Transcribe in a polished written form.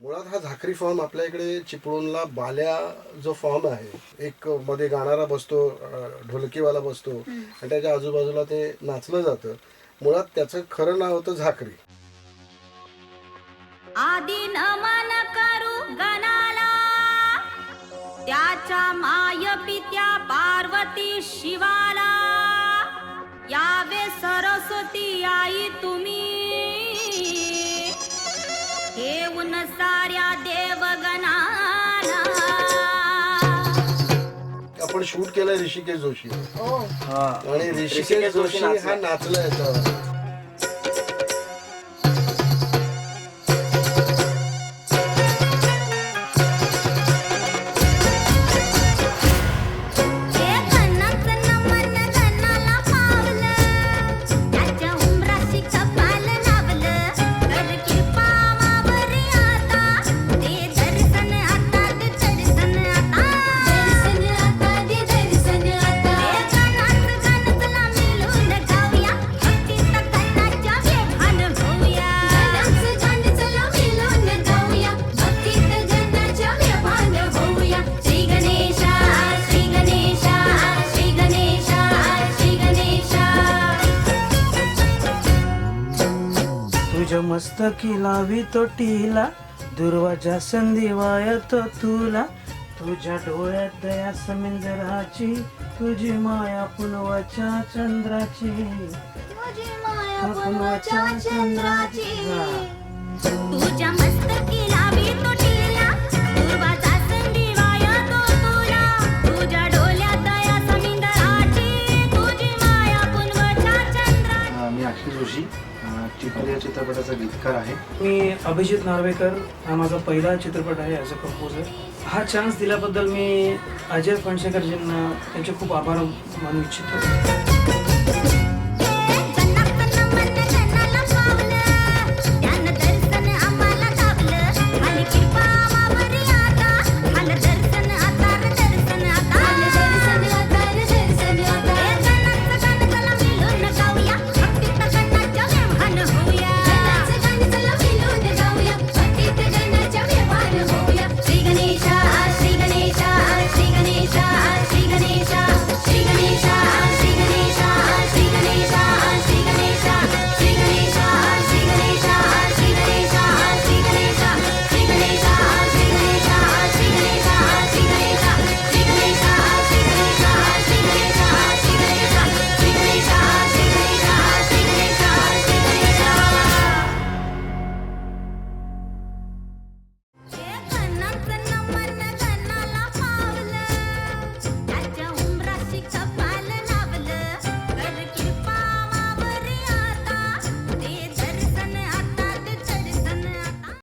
मुळात हा झाकरी फॉर्म आपल्या इकडे चिपळूणला बाल्या जो फॉर्म आहे, एक मध्ये गाणारा बसतो, ढोलकीवाला बसतो आणि त्याच्या आजूबाजूला ते नाचलं जातं. मुळात त्याचं खरं नाव होतं झाकरी. आदि नमन करू गणाला, त्याच्या माय पित्या पार्वती शिवाला. यावे सरस्वती आई तुम्ही, हेऊन साऱ्या देवगणाला. आपण शूट केलंय ऋषिकेश जोशी हा. आणि ऋषिकेश जोशी हा नाचला याच्यावर. तुझ्या मस्तकी लावी तो टीला, दुर्वाजा संधीवाय तो तुला. तुझ्या डोळ्यात दया समुद्राची, तुझी माया पुनवाच्या चंद्राची. पुनवाच्या चंद्राची. तुझ्या मस्तकी लावी तो टीला, दुर्वाजा संधीवाय तो तुला. तुझ्या डोळ्यात दया समुद्राची, तुझी माया पुनवाच्या चंद्राची. मी अखिल जोशी, चित्र या चित्रपटाचा गीतकार आहे. मी अभिजित नार्वेकर, हा माझा पहिला चित्रपट आहे ॲज अ कंपोजर. हा चान्स दिल्याबद्दल मी अजय फणशेकरजींना त्यांचे खूप आभार मानू इच्छितो.